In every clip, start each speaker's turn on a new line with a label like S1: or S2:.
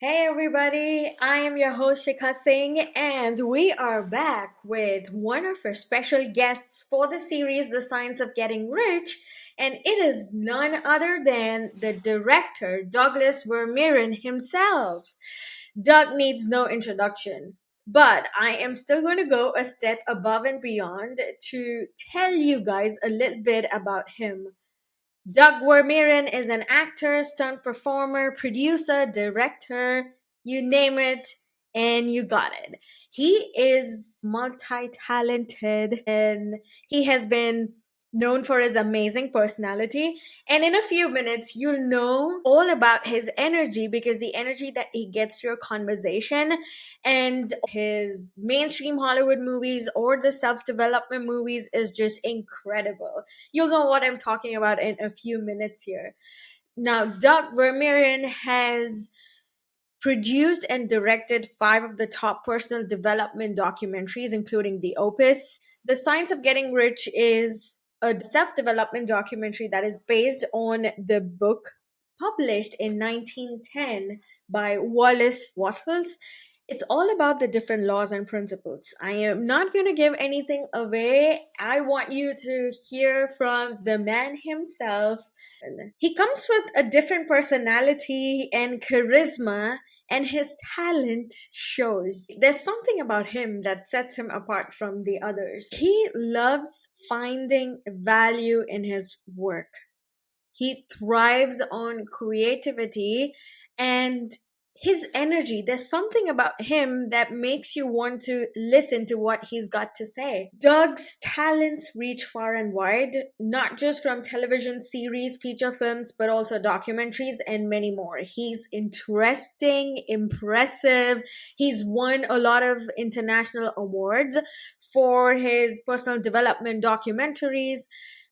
S1: Hey everybody, I am your host Sheekha Singh, and we are back with one of our special guests for the series The Science of Getting Rich, and it is none other than the director Douglas Vermeeren himself. Doug needs no introduction, but I am still going to go a step above and beyond to tell you guys a little bit about him. Doug Vermeeren is an actor, stunt performer, producer, director, you name it, and you got it. He is multi talented and he has been known for his amazing personality. And in a few minutes, you'll know all about his energy because the energy that he gets through a conversation and his mainstream Hollywood movies or the self development movies is just incredible. You'll know what I'm talking about in a few minutes here. Now, Doug Vermeeren has produced and directed five of the top personal development documentaries, including The Opus. The Science of Getting Rich is a self development documentary that is based on the book published in 1910 by Wallace Wattles. It's all about the different laws and principles. I am not going to give anything away. I want you to hear from the man himself. He comes with a different personality and charisma, and his talent shows. There's something about him that sets him apart from the others. He loves finding value in his work. He thrives on creativity and his energy. There's something about him that makes you want to listen to what he's got to say. Doug's talents reach far and wide, not just from television series, feature films, but also documentaries and many more. He's interesting, impressive. He's won a lot of international awards for his personal development documentaries.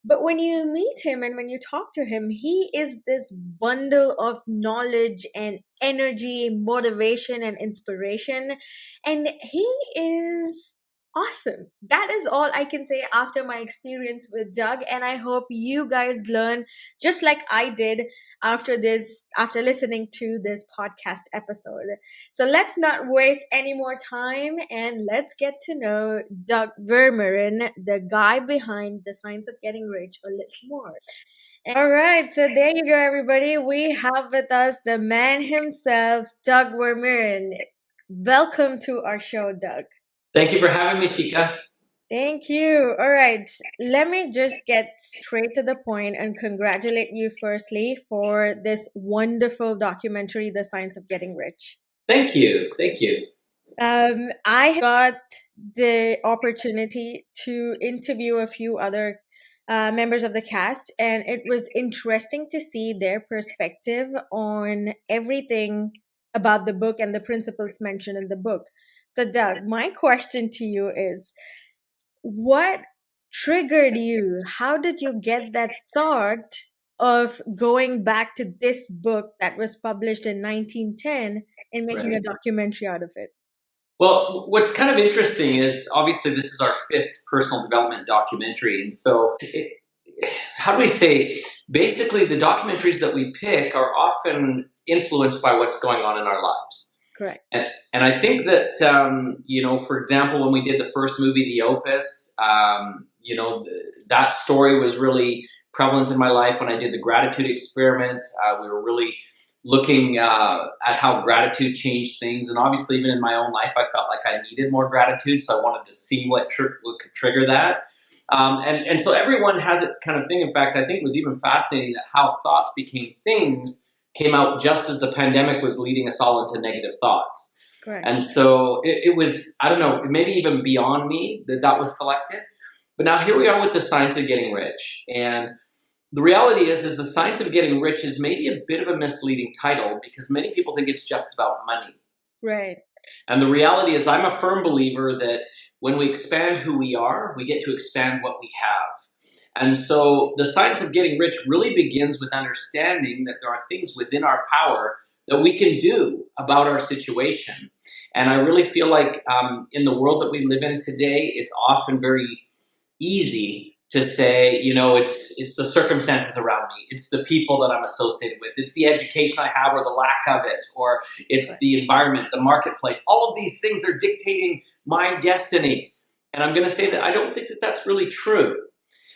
S1: But when you meet him and when you talk to him, he is this bundle of knowledge and energy, motivation and inspiration. And he is awesome. That is all I can say after my experience with Doug. And I hope you guys learn just like I did after listening to this podcast episode. So let's not waste any more time and let's get to know Doug Vermeeren, the guy behind The Science of Getting Rich, a little more. All right, so there you go, everybody. We have with us the man himself, Doug Vermeeren. Welcome to our show, Doug.
S2: Thank you for having me, Sheekha.
S1: Thank you. All right. Let me just get straight to the point and congratulate you firstly for this wonderful documentary, The Science of Getting Rich.
S2: Thank you. Thank you.
S1: I got the opportunity to interview a few other members of the cast, and it was interesting to see their perspective on everything about the book and the principles mentioned in the book. So, Doug, my question to you is what triggered you? How did you get that thought of going back to this book that was published in 1910 and making
S2: Right.
S1: a documentary out of it?
S2: Well, what's kind of interesting is obviously this is our fifth personal development documentary. And so, how do we say, basically, the documentaries that we pick are often influenced by what's going on in our lives.
S1: Correct.
S2: And I think that, for example, when we did the first movie, The Opus, that story was really prevalent in my life. When I did the gratitude experiment, we were really looking at how gratitude changed things. And obviously, even in my own life, I felt like I needed more gratitude. So I wanted to see what could trigger that. And so everyone has its kind of thing. In fact, I think it was even fascinating that how thoughts became things came out just as the pandemic was leading us all into negative thoughts.
S1: Correct.
S2: And so it was, I don't know, maybe even beyond me that was collected. But now here we are with The Science of Getting Rich. And the reality is The Science of Getting Rich is maybe a bit of a misleading title because many people think it's just about money.
S1: Right.
S2: And the reality is I'm a firm believer that when we expand who we are, we get to expand what we have. And so the science of getting rich really begins with understanding that there are things within our power that we can do about our situation. And I really feel like in the world that we live in today, it's often very easy to say, it's the circumstances around me, it's the people that I'm associated with, it's the education I have or the lack of it, or it's the environment, the marketplace. All of these things are dictating my destiny. And I'm going to say that I don't think that that's really true.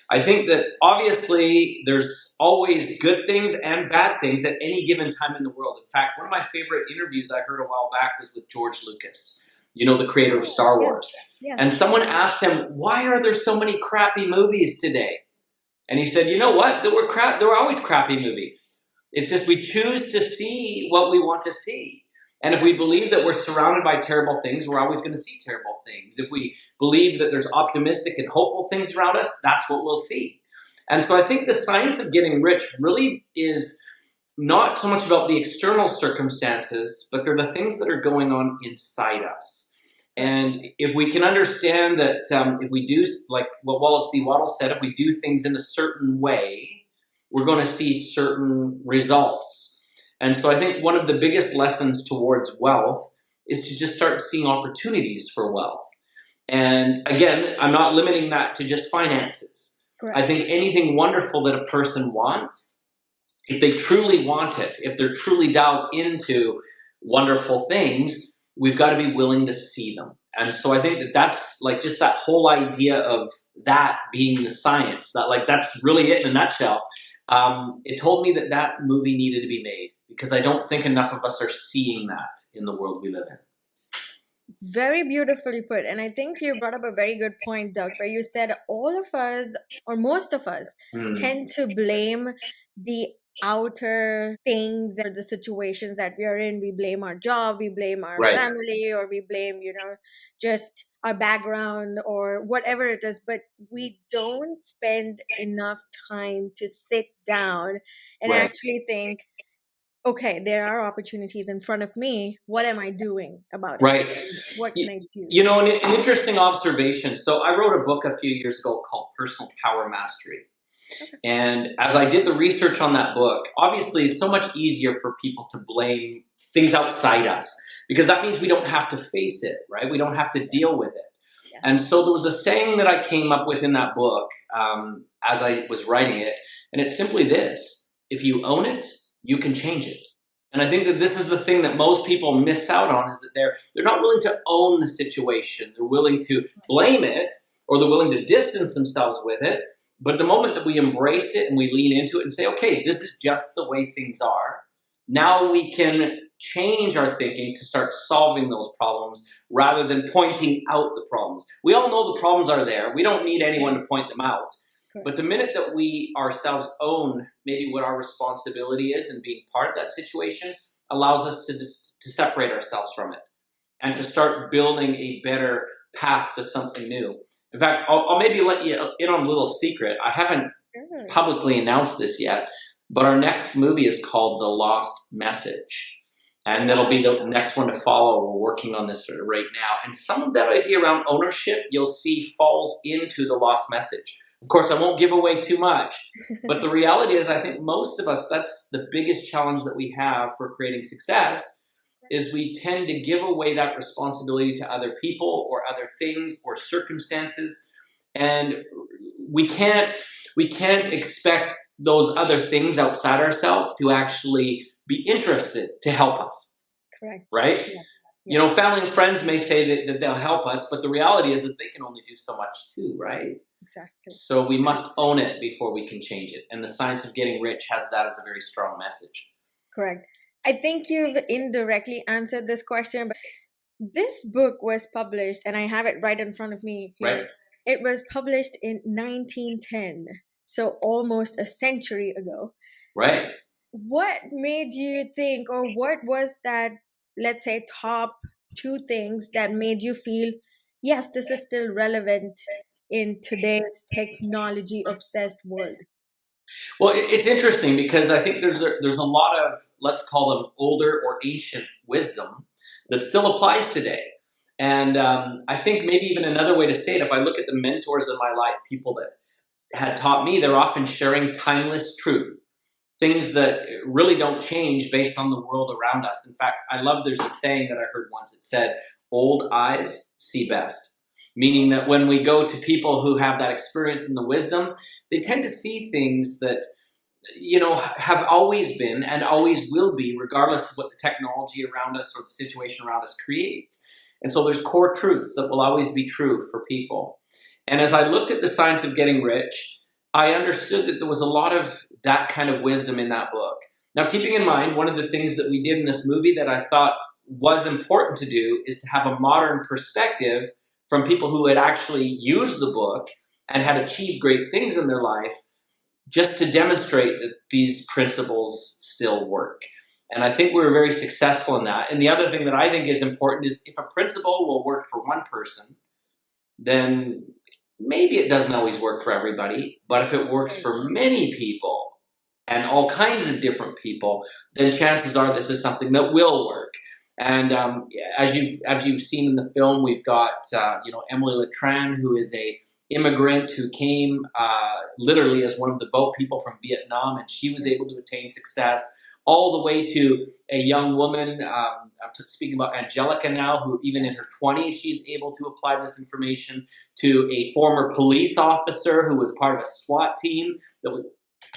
S2: I think that obviously there's always good things and bad things at any given time in the world. In fact, one of my favorite interviews I heard a while back was with George Lucas, the creator of Star Wars.
S1: Yes.
S2: And someone asked him, why are there so many crappy movies today? And he said, you know what? There were always crappy movies. It's just we choose to see what we want to see. And if we believe that we're surrounded by terrible things, we're always going to see terrible things. If we believe that there's optimistic and hopeful things around us, that's what we'll see. And so I think the science of getting rich really is not so much about the external circumstances, but they're the things that are going on inside us. And if we can understand that if we do, like what Wallace D. Waddle said, if we do things in a certain way, we're going to see certain results. And so I think one of the biggest lessons towards wealth is to just start seeing opportunities for wealth. And again, I'm not limiting that to just finances.
S1: Correct.
S2: I think anything wonderful that a person wants, if they truly want it, if they're truly dialed into wonderful things, we've got to be willing to see them. And so I think that that's like just that whole idea of that being the science, that's really it in a nutshell. It told me that movie needed to be made because I don't think enough of us are seeing that in the world we live in.
S1: Very beautifully put. And I think you brought up a very good point, Doug, where you said all of us, or most of us, tend to blame the outer things or the situations that we are in. We blame our job, we blame our family, or we blame, just our background or whatever it is. But we don't spend enough time to sit down and actually think, okay, there are opportunities in front of me. What am I doing about it? What can I do?
S2: An interesting observation. So I wrote a book a few years ago called Personal Power Mastery. Okay. And as I did the research on that book, obviously it's so much easier for people to blame things outside us because that means we don't have to face it, right? We don't have to deal with it. Yeah. And so there was a saying that I came up with in that book as I was writing it, and it's simply this: if you own it, you can change it. And I think that this is the thing that most people miss out on, is that they're not willing to own the situation. They're willing to blame it, or they're willing to distance themselves with it. But the moment that we embrace it and we lean into it and say, okay, this is just the way things are, now we can change our thinking to start solving those problems rather than pointing out the problems. We all know the problems are there. We don't need anyone to point them out. But the minute that we ourselves own maybe what our responsibility is and being part of that situation allows us to separate ourselves from it and to start building a better path to something new. In fact, I'll maybe let you in on a little secret. I haven't publicly announced this yet, but our next movie is called The Lost Message. And that'll be the next one to follow. We're working on this right now. And some of that idea around ownership, you'll see, falls into The Lost Message. Of course, I won't give away too much, but the reality is I think most of us, that's the biggest challenge that we have for creating success, is we tend to give away that responsibility to other people or other things or circumstances. And we can't expect those other things outside ourselves to actually be interested to help us.
S1: Correct.
S2: Right? Yes. Family and friends may say that they'll help us, but the reality is they can only do so much too, right?
S1: Exactly.
S2: So we must own it before we can change it. And the science of getting rich has that as a very strong message.
S1: Correct. I think you've indirectly answered this question, but this book was published, and I have it right in front of me here.
S2: Right.
S1: It was published in 1910, so almost a century ago.
S2: Right.
S1: What made you think, or what was that, let's say, top 2 things that made you feel, yes, this is still relevant in today's technology-obsessed world?
S2: Well, it's interesting because I think there's a lot of, let's call them older or ancient wisdom that still applies today. And I think maybe even another way to say it, if I look at the mentors in my life, people that had taught me, they're often sharing timeless truth, things that really don't change based on the world around us. In fact, there's a saying that I heard once. It said, old eyes see best. meaning that when we go to people who have that experience and the wisdom, they tend to see things that have always been and always will be, regardless of what the technology around us or the situation around us creates. And so there's core truths that will always be true for people. And as I looked at the science of getting rich, I understood that there was a lot of that kind of wisdom in that book. Now, keeping in mind, one of the things that we did in this movie that I thought was important to do is to have a modern perspective from people who had actually used the book and had achieved great things in their life, just to demonstrate that these principles still work. And I think we were very successful in that. And the other thing that I think is important is if a principle will work for one person, then maybe it doesn't always work for everybody. But if it works for many people and all kinds of different people, then chances are this is something that will work. And as you've seen in the film, we've got Emily Letran, who is a immigrant who came literally as one of the boat people from Vietnam, and she was able to attain success, all the way to a young woman, I'm speaking about Angelica now, who even in her 20s, she's able to apply this information, to a former police officer who was part of a SWAT team,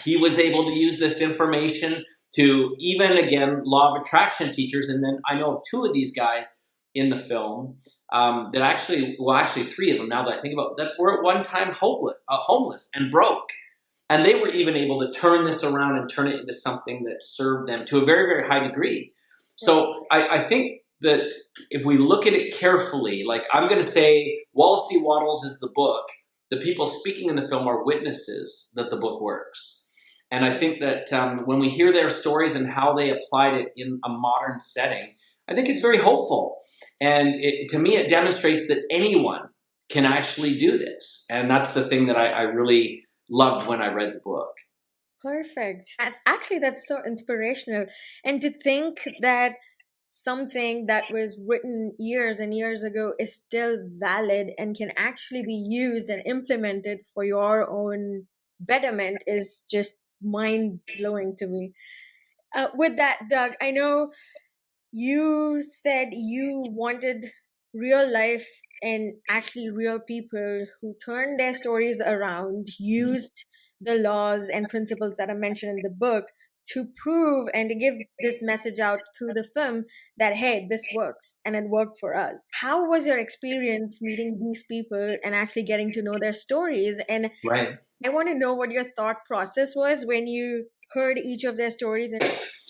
S2: he was able to use this information, to even, again, law of attraction teachers. And then I know of two of these guys in the film that actually three of them now that I think about, that were at one time homeless and broke. And they were even able to turn this around and turn it into something that served them to a very, very high degree. So I think that if we look at it carefully, like I'm going to say Wallace D. Wattles is the book. The people speaking in the film are witnesses that the book works. And I think that when we hear their stories and how they applied it in a modern setting, I think it's very hopeful. And to me, it demonstrates that anyone can actually do this. And that's the thing that I really loved when I read the book.
S1: Perfect. That's so inspirational. And to think that something that was written years and years ago is still valid and can actually be used and implemented for your own betterment is just mind blowing to me. With that, Doug, I know you said you wanted real life and actually real people who turned their stories around, used the laws and principles that are mentioned in the book to prove and to give this message out through the film that, hey, this works and it worked for us. How was your experience meeting these people and actually getting to know their stories? And
S2: Right.
S1: I want to know what your thought process was when you heard each of their stories.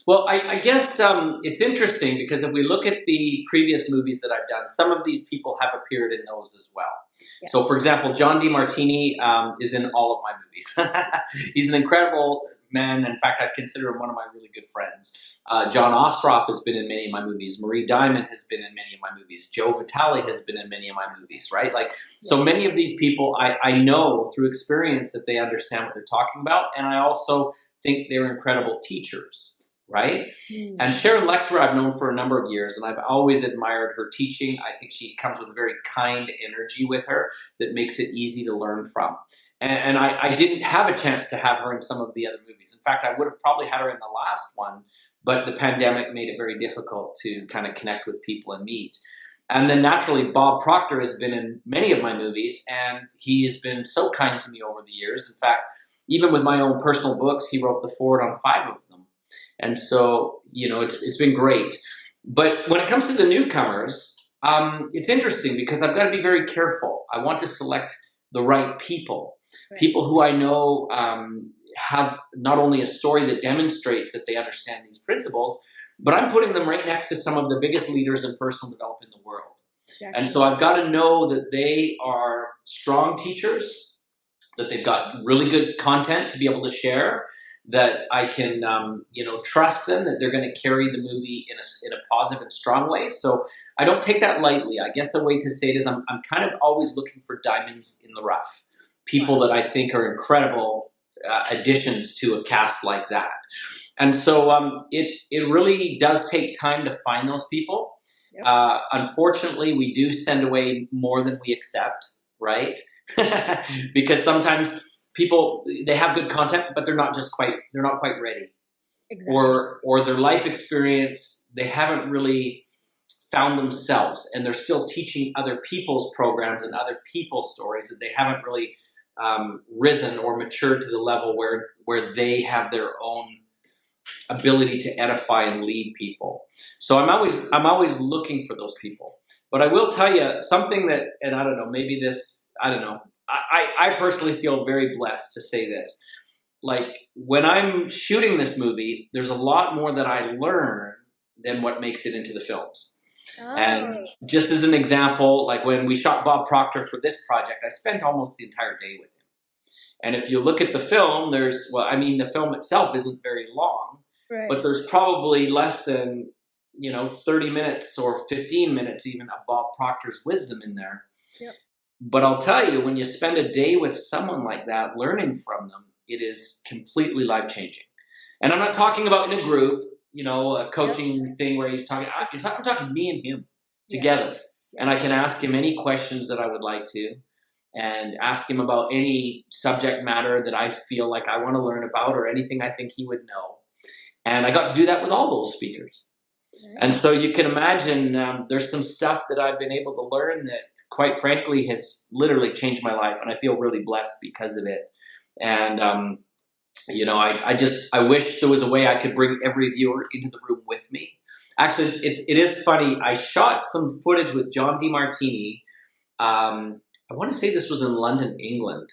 S2: Well, I guess it's interesting because if we look at the previous movies that I've done, some of these people have appeared in those as well. Yes. So, for example, John DeMartini is in all of my movies. He's an incredible man. In fact, I consider him one of my really good friends. John Ostroff has been in many of my movies. Marie Diamond has been in many of my movies. Joe Vitale has been in many of my movies, right? So many of these people I know through experience that they understand what they're talking about. And I also think they're incredible teachers. Right? Mm. And Sharon Lecter I've known for a number of years, and I've always admired her teaching. I think she comes with a very kind energy with her that makes it easy to learn from. And I didn't have a chance to have her in some of the other movies. In fact, I would have probably had her in the last one, but the pandemic made it very difficult to kind of connect with people and meet. And then naturally, Bob Proctor has been in many of my movies, and he has been so kind to me over the years. In fact, even with my own personal books, he wrote the foreword on 5 of them. And so, it's been great. But when it comes to the newcomers, it's interesting because I've got to be very careful. I want to select the right people, right. People who I know have not only a story that demonstrates that they understand these principles, but I'm putting them right next to some of the biggest leaders in personal development in the world. Exactly. And so I've got to know that they are strong teachers, that they've got really good content to be able to share, that I can, trust them, that they're going to carry the movie in a positive and strong way. So I don't take that lightly. I guess the way to say it is I'm kind of always looking for diamonds in the rough, people that I think are incredible additions to a cast like that. And so it really does take time to find those people. Yep. Unfortunately, we do send away more than we accept, right? Because sometimes people, they have good content, but they're not quite ready. Exactly. Or their life experience, they haven't really found themselves, and they're still teaching other people's programs and other people's stories, that they haven't really risen or matured to the level where they have their own ability to edify and lead people. So I'm always looking for those people. But I will tell you something that, and I don't know, maybe this, I don't know. I personally feel very blessed to say this. Like, when I'm shooting this movie, there's a lot more that I learn than what makes it into the films. And
S1: Oh,
S2: just as an example, like when we shot Bob Proctor for this project, I spent almost the entire day with him. And if you look at the film, the film itself isn't very long,
S1: right.
S2: but there's probably less than, 30 minutes or 15 minutes even of Bob Proctor's wisdom in there.
S1: Yep.
S2: But I'll tell you, when you spend a day with someone like that, learning from them, it is completely life-changing. And I'm not talking about in a group, a
S1: Yep.
S2: coaching thing where I'm talking me and him
S1: Yes.
S2: together. And I can ask him any questions that I would like to, and ask him about any subject matter that I feel like I want to learn about, or anything I think he would know. And I got to do that with all those speakers. And
S1: Nice.
S2: so you can imagine, there's some stuff that I've been able to learn that, quite frankly, has literally changed my life. And I feel really blessed because of it. And, I wish there was a way I could bring every viewer into the room with me. Actually, it is funny. I shot some footage with John DeMartini. I want to say this was in London, England.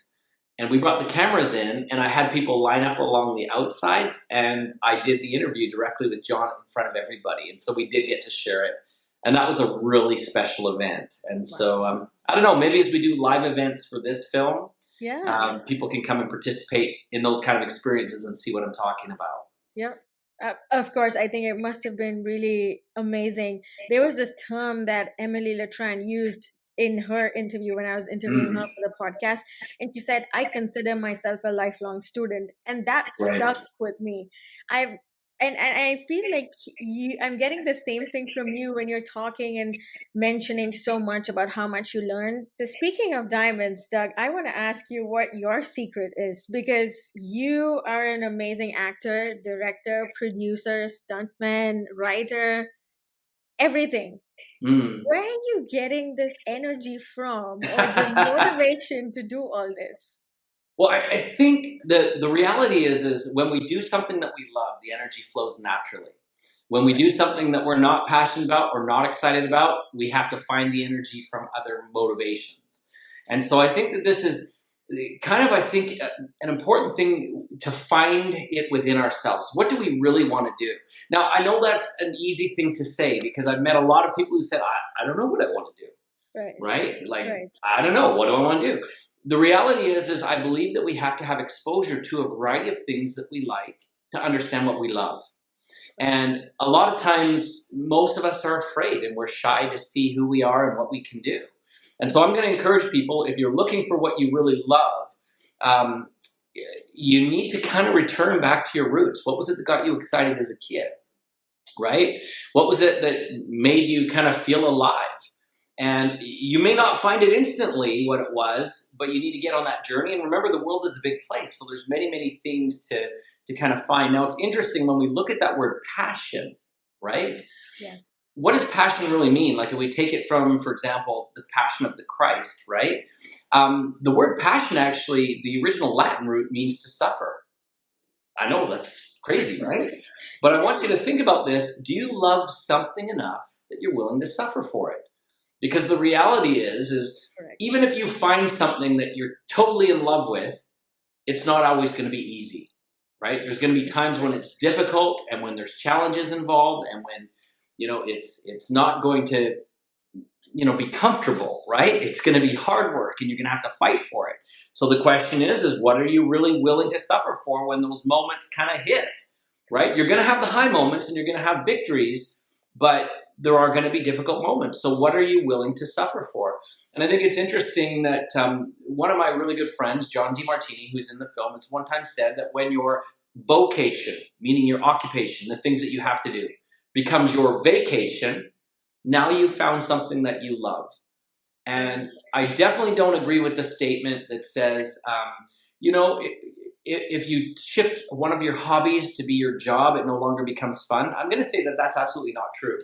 S2: And we brought the cameras in, and I had people line up along the outsides, and I did the interview directly with John in front of everybody. And so we did get to share it. And that was a really special event. And so,
S1: Wow.
S2: I don't know, maybe as we do live events for this film,
S1: Yeah.
S2: people can come and participate in those kind of experiences and see what I'm talking about.
S1: Yep. Of course, I think it must have been really amazing. There was this term that Emily Letran used in her interview when I was interviewing her
S2: Mm,
S1: for the podcast. And she said, I consider myself a lifelong student. And that
S2: right.
S1: stuck with me. I've and I feel like I'm getting the same thing from you when you're talking and mentioning so much about how much you learn. So speaking of diamonds, Doug, I want to ask you what your secret is, because you are an amazing actor, director, producer, stuntman, writer, everything.
S2: Mm.
S1: Where are you getting this energy from, or the motivation to do all this?
S2: Well, I think the reality is when we do something that we love, the energy flows naturally. When we do something that we're not passionate about or not excited about, we have to find the energy from other motivations. And so I think that this is kind of, I think, an important thing to find it within ourselves. What do we really want to do? Now, I know that's an easy thing to say, because I've met a lot of people who said, I don't know what I want to do,
S1: Right.
S2: right? Like,
S1: Right.
S2: I don't know, what do I want to do? The reality is I believe that we have to have exposure to a variety of things that we like to understand what we love. And a lot of times, most of us are afraid and we're shy to see who we are and what we can do. And so I'm going to encourage people, if you're looking for what you really love, um, you need to kind of return back to your roots. What was it that got you excited as a kid, right? What was it that made you kind of feel alive? And you may not find it instantly what it was, but you need to get on that journey. And remember, the world is a big place, so there's many, many things to kind of find. Now, it's interesting when we look at that word passion, right?
S1: Yes.
S2: What does passion really mean? Like, if we take it from, for example, the Passion of the Christ, right? The word passion, actually, the original Latin root means to suffer. I know that's crazy, right? But I want you to think about this. Do you love something enough that you're willing to suffer for it? Because the reality is
S1: Correct.
S2: even if you find something that you're totally in love with, it's not always going to be easy, right? There's going to be times when it's difficult, and when there's challenges involved, and when it's not going to be comfortable, right? It's going to be hard work, and you're going to have to fight for it. So the question is what are you really willing to suffer for when those moments kind of hit, right? You're going to have the high moments and you're going to have victories, but there are going to be difficult moments. So what are you willing to suffer for? And I think it's interesting that one of my really good friends, John DeMartini, who's in the film, has one time said that when your vocation, meaning your occupation, the things that you have to do, becomes your vacation, now you've found something that you love. And I definitely don't agree with the statement that says, if you shift one of your hobbies to be your job, it no longer becomes fun. I'm going to say that that's absolutely not true.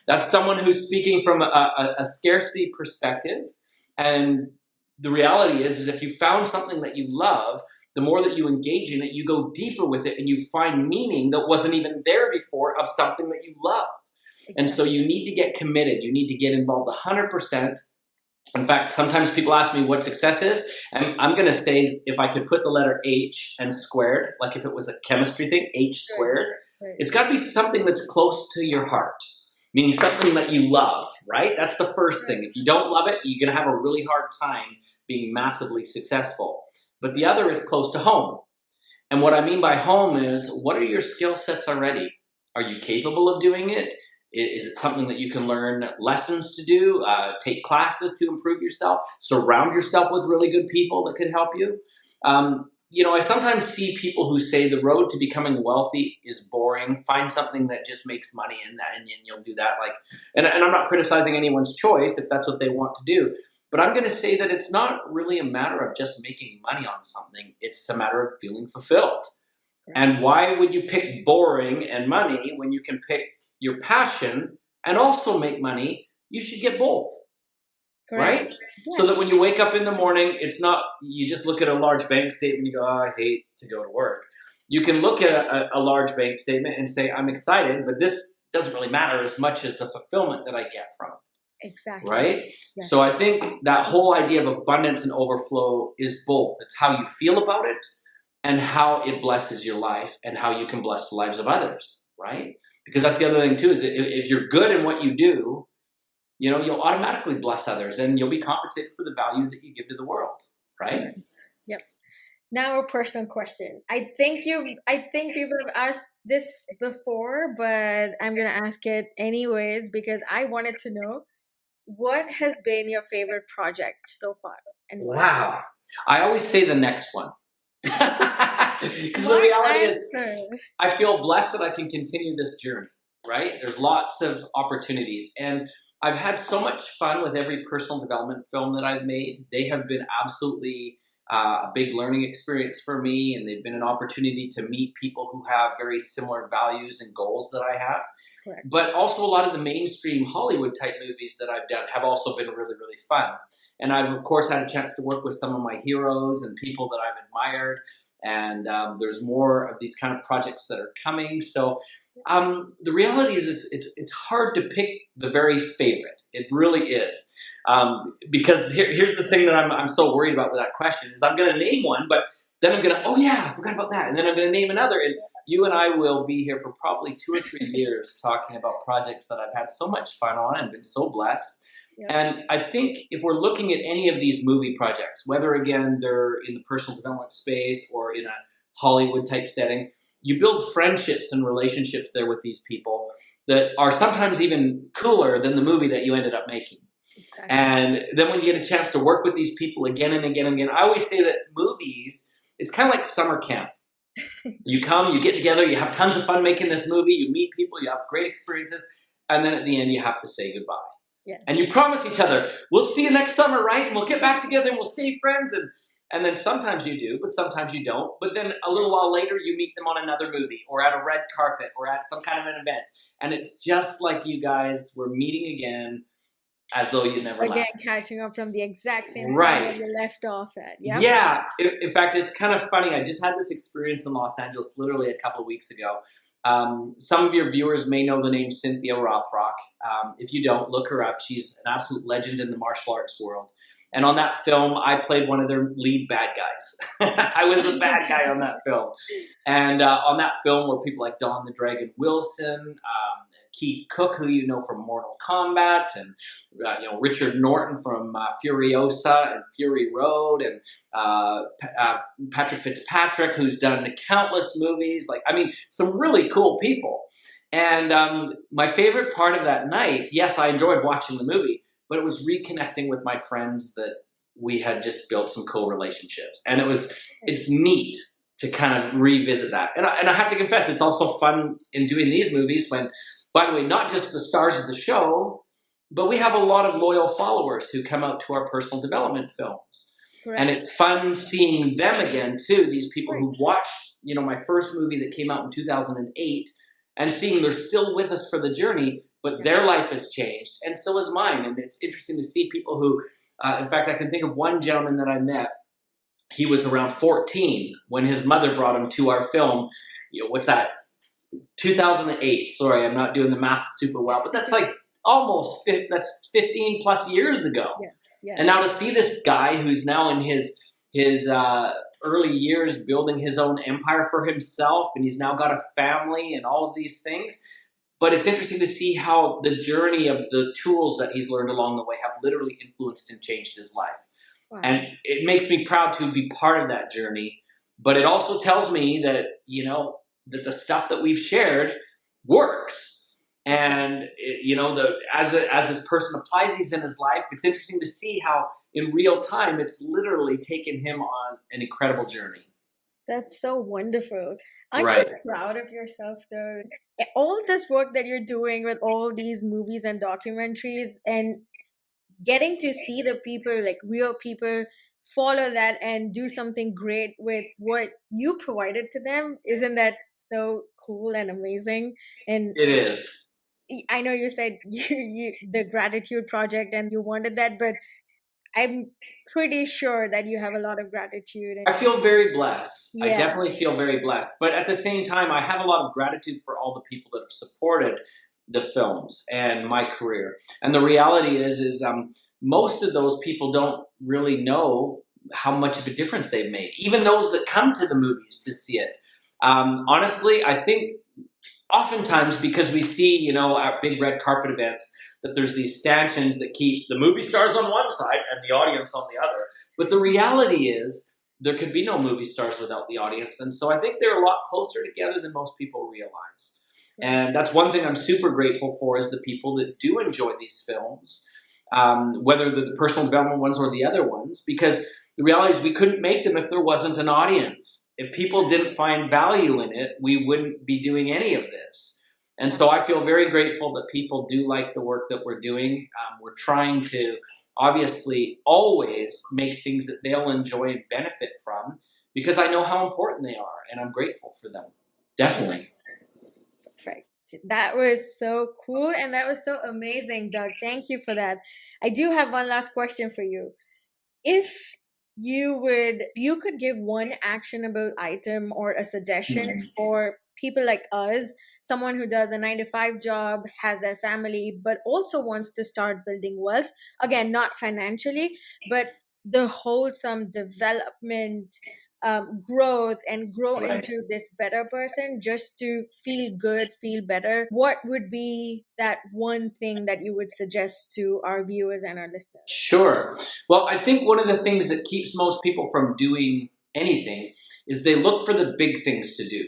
S2: That's someone who's speaking from a scarcity perspective. And the reality is if you found something that you love, the more that you engage in it, you go deeper with it and you find meaning that wasn't even there before of something that you love. And so you need to get committed. You need to get involved 100%. In fact, sometimes people ask me what success is, and I'm going to say if I could put the letter H and squared, like if it was a chemistry thing, H squared, it's got to be something that's close to your heart, meaning something that you love, right? That's the first thing. If you don't love it, you're going to have a really hard time being massively successful. But the other is close to home. And what I mean by home is, what are your skill sets already? Are you capable of doing it? Is it something that you can learn lessons to do, take classes to improve yourself, surround yourself with really good people that could help you? I sometimes see people who say the road to becoming wealthy is boring. Find something that just makes money in that, and you'll do that. And I'm not criticizing anyone's choice if that's what they want to do. But I'm going to say that it's not really a matter of just making money on something. It's a matter of feeling fulfilled. And why would you pick boring and money when you can pick your passion and also make money? You should get both. Correct. Right? Yes. So that when you wake up in the morning, it's not, you just look at a large bank statement and you go, oh, I hate to go to work. You can look at a large bank statement and say, I'm excited, but this doesn't really matter as much as the fulfillment that I get from it.
S1: Exactly.
S2: Right?
S1: Yes.
S2: So I think that whole idea of abundance and overflow is both. It's how you feel about it and how it blesses your life and how you can bless the lives of others, right? Because that's the other thing too, is if you're good in what you do, you'll automatically bless others and you'll be compensated for the value that you give to the world, right?
S1: Yep. Now a personal question. I think people have asked this before, but I'm going to ask it anyways because I wanted to know, what has been your favorite project so far? And why?
S2: Wow. I always say the next one. Because the reality is, I feel blessed that I can continue this journey, right? There's lots of opportunities. And I've had so much fun with every personal development film that I've made. They have been absolutely a big learning experience for me. And they've been an opportunity to meet people who have very similar values and goals that I have. Correct. But also a lot of the mainstream Hollywood type movies that I've done have also been really, really fun. And I've, of course, had a chance to work with some of my heroes and people that I've admired. And there's more of these kind of projects that are coming. So the reality is it's hard to pick the very favorite. It really is. Because here's the thing that I'm so worried about with that question is I'm going to name one, but then I'm going to, oh yeah, I forgot about that. And then I'm going to name another. And you and I will be here for probably 2 or 3 years talking about projects that I've had so much fun on and been so blessed. Yep. And I think if we're looking at any of these movie projects, whether again they're in the personal development space or in a Hollywood type setting, you build friendships and relationships there with these people that are sometimes even cooler than the movie that you ended up making. Exactly. And then when you get a chance to work with these people again and again and again, I always say that movies, it's kind of like summer camp. You come, you get together, you have tons of fun making this movie, you meet people, you have great experiences, and then at the end you have to say goodbye. Yes. And you promise each other, we'll see you next summer, right? And we'll get back together and we'll stay friends. And then sometimes you do, but sometimes you don't. But then a little while later, you meet them on another movie or at a red carpet or at some kind of an event. And it's just like you guys were meeting again as though you never left.
S1: Again, catching up from the exact same point
S2: right.
S1: that you left off at. Yep.
S2: Yeah. In fact, it's kind of funny. I just had this experience in Los Angeles literally a couple of weeks ago. Some of your viewers may know the name Cynthia Rothrock. If you don't, look her up. She's an absolute legend in the martial arts world. And on that film, I played one of their lead bad guys. I was a bad guy on that film. And on that film were people like Don the Dragon Wilson, Keith Cook, who you know from Mortal Kombat, and Richard Norton from Furiosa and Fury Road, and Patrick Fitzpatrick, who's done countless movies. Some really cool people. And my favorite part of that night, yes, I enjoyed watching the movie, but it was reconnecting with my friends that we had just built some cool relationships. And it's neat to kind of revisit that. And I have to confess, it's also fun in doing these movies when, by the way, not just the stars of the show, but we have a lot of loyal followers who come out to our personal development films. Correct. And it's fun seeing them again, too, these people who watched, my first movie that came out in 2008, and seeing they're still with us for the journey, but their life has changed, and so has mine. And it's interesting to see people who, in fact, I can think of one gentleman that I met. He was around 14 when his mother brought him to our film. What's that? 2008. Sorry, I'm not doing the math super well, but that's like that's 15 plus years ago.
S1: Yes, yes.
S2: And now to see this guy who's now in his early years building his own empire for himself, and he's now got a family and all of these things. But it's interesting to see how the journey of the tools that he's learned along the way have literally influenced and changed his life.
S1: Wow.
S2: And it makes me proud to be part of that journey. But it also tells me that, that the stuff that we've shared works. And, as this person applies these in his life, it's interesting to see how in real time, it's literally taken him on an incredible journey.
S1: That's so wonderful. Aren't
S2: Right.
S1: you proud of yourself, though? All this work that you're doing with all these movies and documentaries, and getting to see the people, like real people, follow that and do something great with what you provided to them. Isn't that so cool and amazing? And
S2: It is.
S1: I know you said the gratitude project and you wanted that, but I'm pretty sure that you have a lot of gratitude.
S2: I feel very blessed. I
S1: Yeah.
S2: definitely feel very blessed. But at the same time, I have a lot of gratitude for all the people that have supported the films and my career. And the reality is most of those people don't really know how much of a difference they've made. Even those that come to the movies to see it. Honestly, I think oftentimes because we see, at big red carpet events, that there's these stanchions that keep the movie stars on one side and the audience on the other. But the reality is there could be no movie stars without the audience. And so I think they're a lot closer together than most people realize. And that's one thing I'm super grateful for is the people that do enjoy these films, whether they're the personal development ones or the other ones, because the reality is we couldn't make them if there wasn't an audience. If people didn't find value in it, we wouldn't be doing any of this. And so I feel very grateful that people do like the work that we're doing. We're trying to obviously always make things that they'll enjoy and benefit from, because I know how important they are, and I'm grateful for them. Definitely.
S1: Perfect. That was so cool, and that was so amazing, Doug. Thank you for that. I do have one last question for you. If you could give one actionable item or a suggestion for people like us, someone who does a 9 to 5 job, has their family, but also wants to start building wealth, again, not financially, but the wholesome development, growth, and grow into this better person, just to feel good, feel better, what would be that one thing that you would suggest to our viewers and our listeners?
S2: Sure. Well, I think one of the things that keeps most people from doing anything is they look for the big things to do.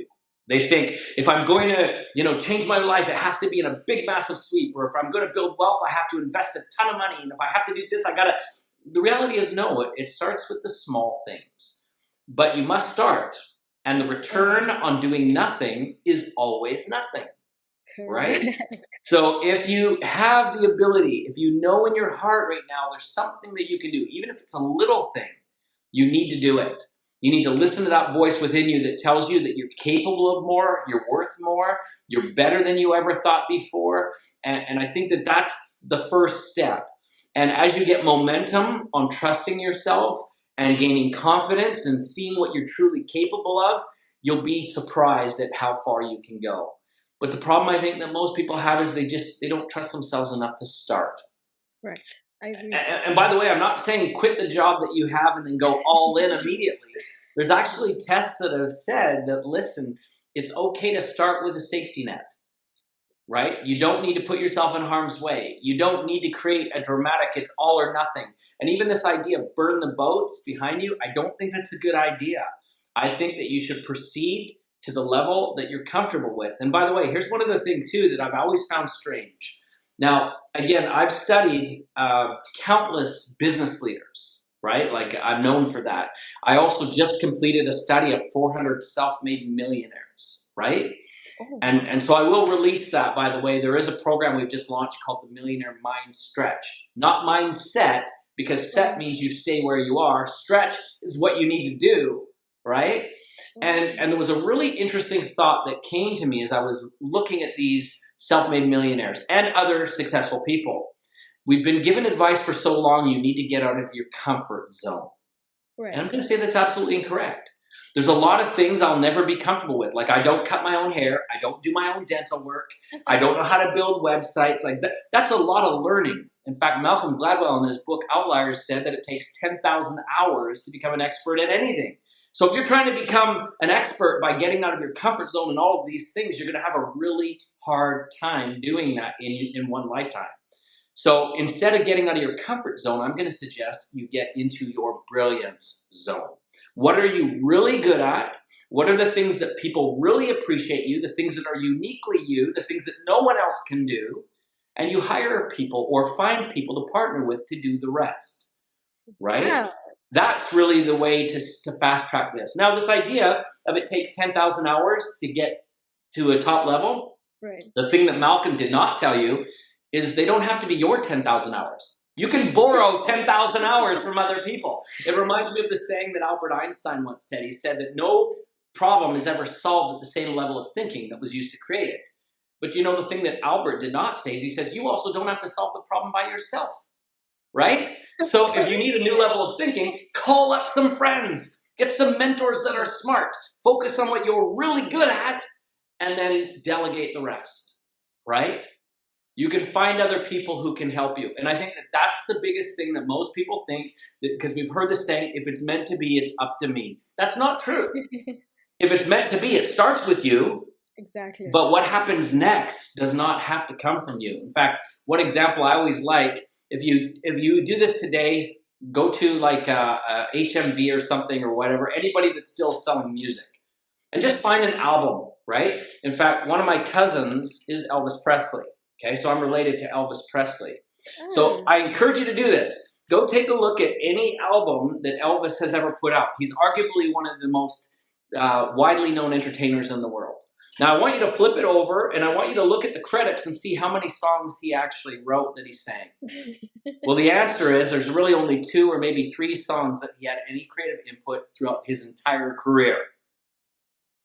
S2: They think, if I'm going to, change my life, it has to be in a big, massive sweep. Or if I'm going to build wealth, I have to invest a ton of money. And if I have to do this, the reality is no, it starts with the small things. But you must start. And the return on doing nothing is always nothing. Right? So if you have the ability, if you know in your heart right now there's something that you can do, even if it's a little thing, you need to do it. You need to listen to that voice within you that tells you that you're capable of more, you're worth more, you're better than you ever thought before. And I think that that's the first step. And as you get momentum on trusting yourself and gaining confidence and seeing what you're truly capable of, you'll be surprised at how far you can go. But the problem I think that most people have is they don't trust themselves enough to start.
S1: Right. I agree.
S2: And by the way, I'm not saying quit the job that you have and then go all in immediately. There's actually tests that have said that, listen, it's okay to start with a safety net, right? You don't need to put yourself in harm's way. You don't need to create a dramatic, it's all or nothing. And even this idea of burn the boats behind you, I don't think that's a good idea. I think that you should proceed to the level that you're comfortable with. And by the way, here's one other thing too that I've always found strange. Now, again, I've studied countless business leaders, right? Like I'm known for that. I also just completed a study of 400 self-made millionaires, right? Oh. And so I will release that, by the way. There is a program we've just launched called the Millionaire Mind Stretch. Not mindset, because set means you stay where you are. Stretch is what you need to do, right? And there was a really interesting thought that came to me as I was looking at these self-made millionaires, and other successful people. We've been given advice for so long, you need to get out of your comfort zone. And I'm
S1: Right.
S2: going to say that's absolutely incorrect. There's a lot of things I'll never be comfortable with. Like, I don't cut my own hair. I don't do my own dental work. I don't know how to build websites. Like that's a lot of learning. In fact, Malcolm Gladwell in his book Outliers said that it takes 10,000 hours to become an expert at anything. So if you're trying to become an expert by getting out of your comfort zone and all of these things, you're going to have a really hard time doing that in one lifetime. So instead of getting out of your comfort zone, I'm going to suggest you get into your brilliance zone. What are you really good at? What are the things that people really appreciate you, the things that are uniquely you, the things that no one else can do? And you hire people or find people to partner with to do the rest, right?
S1: Wow.
S2: That's really the way to fast track this. Now, this idea of it takes 10,000 hours to get to a top level,
S1: Right.
S2: the thing that Malcolm did not tell you is they don't have to be your 10,000 hours. You can borrow 10,000 hours from other people. It reminds me of the saying that Albert Einstein once said. He said that no problem is ever solved at the same level of thinking that was used to create it. But you know, the thing that Albert did not say is he says, you also don't have to solve the problem by yourself, right? So if you need a new level of thinking, call up some friends, get some mentors that are smart, focus on what you're really good at, and then delegate the rest, right? You can find other people who can help you. And I think that that's the biggest thing that most people think, because we've heard this saying, if it's meant to be, it's up to me. That's not true. If it's meant to be, it starts with you.
S1: Exactly.
S2: But what happens next does not have to come from you. In fact, one example I always like, if you do this today, go to like HMV or something or whatever, anybody that's still selling music, and just find an album, right? In fact, one of my cousins is Elvis Presley. Okay, so I'm related to Elvis Presley. So I encourage you to do this. Go take a look at any album that Elvis has ever put out. He's arguably one of the most widely known entertainers in the world. Now, I want you to flip it over, and I want you to look at the credits and see how many songs he actually wrote that he sang. Well, the answer is there's really only 2 or maybe 3 songs that he had any creative input throughout his entire career.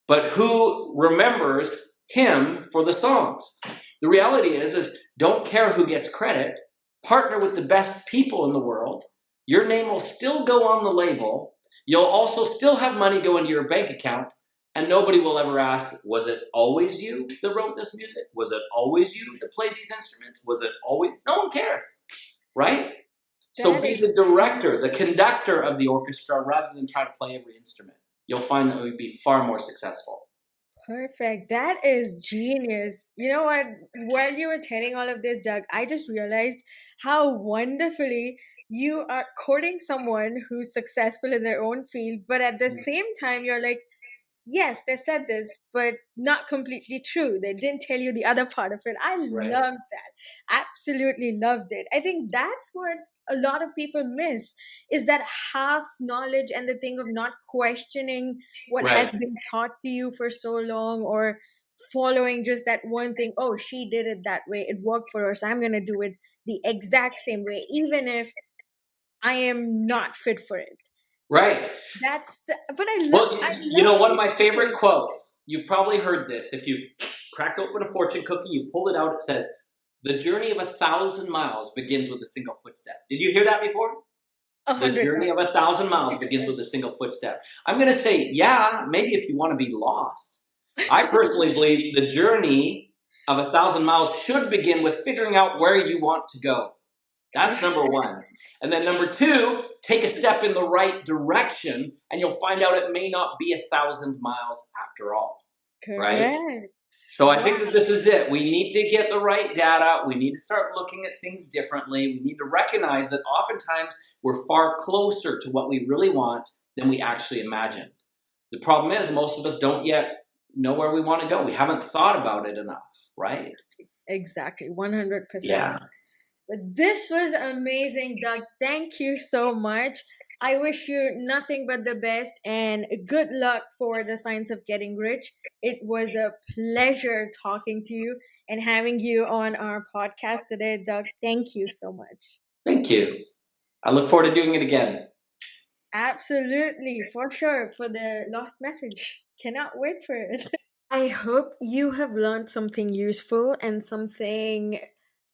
S2: But who remembers him for the songs? The reality is don't care who gets credit. Partner with the best people in the world. Your name will still go on the label. You'll also still have money go into your bank account, and nobody will ever ask, was it always you that wrote this music? Was it always you that played these instruments? Was it always? No one cares, right? So be the director, the conductor of the orchestra rather than try to play every instrument. You'll find that we'd be far more successful.
S1: Perfect. That is genius. You know what? While you were telling all of this, Doug, I just realized how wonderfully you are courting someone who's successful in their own field, but at the same time, you're like, yes, they said this, but not completely true. They didn't tell you the other part of it. I loved that. Absolutely loved it. I think that's what a lot of people miss is that half knowledge and the thing of not questioning what has
S2: Right.
S1: been taught to you for so long or following just that one thing. Oh, she did it that way. It worked for her. So I'm going to do it the exact same way, even if I am not fit for it.
S2: Right.
S1: But I love,
S2: Well,
S1: I
S2: you know,
S1: love
S2: one of
S1: the
S2: my favorite
S1: difference.
S2: quotes, you've probably heard this. If you cracked open a fortune cookie, you pulled it out, it says, the journey of 1,000 miles begins with a single footstep. Did you hear that before?
S1: A
S2: The
S1: hundred
S2: journey of
S1: times.
S2: 1,000 miles begins with a single footstep. I'm going to say, yeah, maybe if you want to be lost. I personally believe the journey of 1,000 miles should begin with figuring out where you want to go. That's number one. And then number 2, take a step in the right direction, and you'll find out it may not be 1,000 miles after all, right?
S1: Correct.
S2: So I think
S1: Wow.
S2: that this is it. We need to get the right data. We need to start looking at things differently. We need to recognize that oftentimes we're far closer to what we really want than we actually imagined. The problem is most of us don't yet know where we want to go. We haven't thought about it enough, right?
S1: Exactly. 100%.
S2: Yeah.
S1: But this was amazing, Doug. Thank you so much. I wish you nothing but the best and good luck for the science of getting rich. It was a pleasure talking to you and having you on our podcast today, Doug. Thank you so much.
S2: Thank you. I look forward to doing it again.
S1: Absolutely, for sure, for the lost message. Cannot wait for it. I hope you have learned something useful and something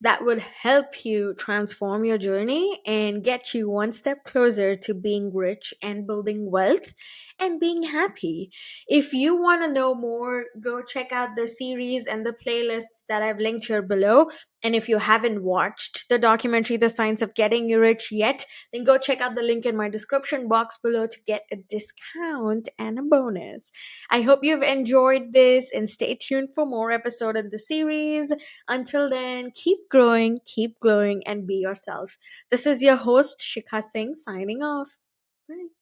S1: that would help you transform your journey and get you one step closer to being rich and building wealth and being happy. If you want to know more, go check out the series and the playlists that I've linked here below. And if you haven't watched the documentary, The Science of Getting Rich yet, then go check out the link in my description box below to get a discount and a bonus. I hope you've enjoyed this and stay tuned for more episode in the series. Until then, keep growing, keep glowing, and be yourself. This is your host, Shikha Singh, signing off. Bye.